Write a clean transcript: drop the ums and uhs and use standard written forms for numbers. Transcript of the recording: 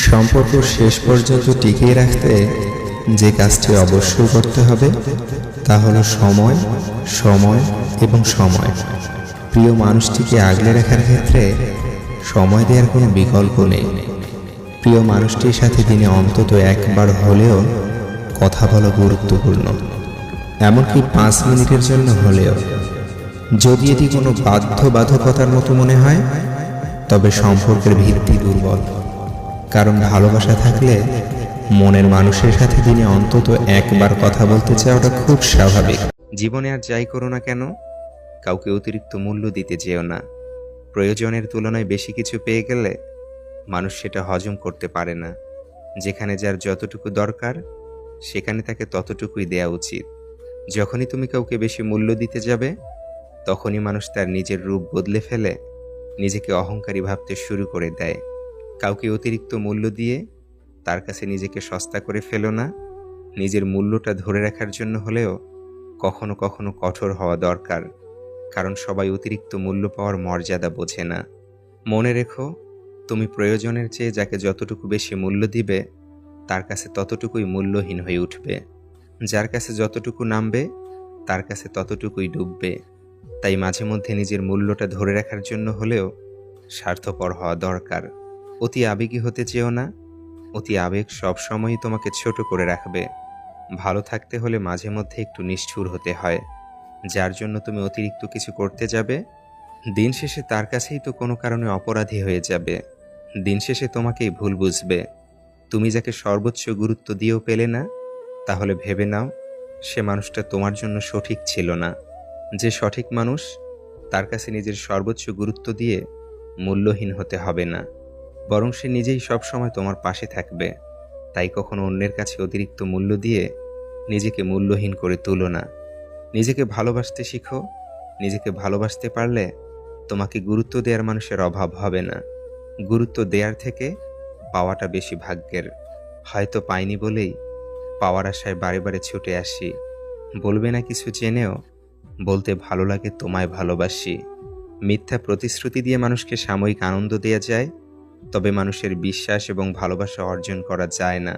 সম্পর্ক শেষ পর্যন্ত টিকিয়ে রাখতে যে কাজটি অবশ্যই করতে হবে তা হলো সময়, সময় এবং সময়। প্রিয় মানুষটিকে আগলে রাখার ক্ষেত্রে সময় দেওয়ার কোনো বিকল্প নেই। প্রিয় মানুষটির সাথে দিনে অন্তত একবার হলেও কথা বলা গুরুত্বপূর্ণ, এমনকি 5 মিনিটের জন্য হলেও। যদি এটি কোনো বাধ্যবাধকতার মতো মনে হয় তবে সম্পর্কের ভিত্তি দুর্বল। কারণ ভালোবাসা থাকলে মনের মানুষের সাথে দিনে অন্তত একবার কথা বলতে চাওয়াটা খুব স্বাভাবিক। জীবনে আর যাই করো না কেন, কাউকে অতিরিক্ত মূল্য দিতে যেও না। প্রয়োজনের তুলনায় বেশি কিছু পেয়ে গেলে মানুষ সেটা হজম করতে পারে না। যেখানে যার যতটুকু দরকার সেখানে তাকে ততটুকুই দেয়া উচিত। যখনই তুমি কাউকে বেশি মূল্য দিতে যাবে তখনই মানুষ তার নিজের রূপ বদলে ফেলে নিজেকে অহংকারী ভাবতে শুরু করে দেয়। কাউকে অতিরিক্ত মূল্য দিয়ে তার কাছে নিজেকে সস্তা করে ফেলো না। নিজের মূল্যটা ধরে রাখার জন্য হলেও কখনো কখনো কঠোর হওয়া দরকার, কারণ সবাই অতিরিক্ত মূল্য পাওয়ার মর্যাদা বোঝে না। মনে রেখো, তুমি প্রয়োজনের চেয়ে যাকে যতটুকু বেশি মূল্য দিবে তার কাছে ততটুকুই মূল্যহীন হয়ে উঠবে। যার কাছে যতটুকু নামবে তার কাছে ততটুকুই ডুববে। তাই মাঝে মধ্যে নিজের মূল্যটা ধরে রাখার জন্য হলেও স্বার্থপর হওয়া দরকার। অতি আবেগী হতে চেও না। অতি আবেগ সবসময়ই তোমাকে ছোট করে রাখবে। ভালো থাকতে হলে মাঝে মধ্যে একটু নিষ্ঠুর হতে হয়। যার জন্য তুমি অতিরিক্ত কিছু করতে যাবে দিন শেষে তার কাছেই তো কোনো কারণে অপরাধী হয়ে যাবে। দিন শেষে তোমাকেই ভুল বুঝবে। তুমি যাকে সর্বোচ্চ গুরুত্ব দিয়েও পেলে না, তাহলে ভেবে নাও সে মানুষটা তোমার জন্য সঠিক ছিল না। যে সঠিক মানুষ তার কাছে নিজের সর্বোচ্চ গুরুত্ব দিয়ে মূল্যহীন হতে হবে না, বরং সে নিজেই সবসময় তোমার পাশে থাকবে। তাই কখনো অন্যের কাছে অতিরিক্ত মূল্য দিয়ে নিজেকে মূল্যহীন করে তুলো না। নিজেকে ভালোবাসতে শিখো। নিজেকে ভালোবাসতে পারলে তোমাকে গুরুত্ব দেওয়ার মানুষের অভাব হবে না। গুরুত্ব দেওয়ার থেকে পাওয়াটা বেশি ভাগ্যের। হয়তো পাইনি বলেই পাওয়ার আশায় বারে বারে ছুটে আসি। বলবে না কিছু জেনেও বলতে ভালো লাগে তোমায় ভালোবাসি। মিথ্যা প্রতিশ্রুতি দিয়ে মানুষকে সাময়িক আনন্দ দেয়া যায়, তবে মানুষের বিশ্বাস এবং ভালোবাসা অর্জন করা যায় না।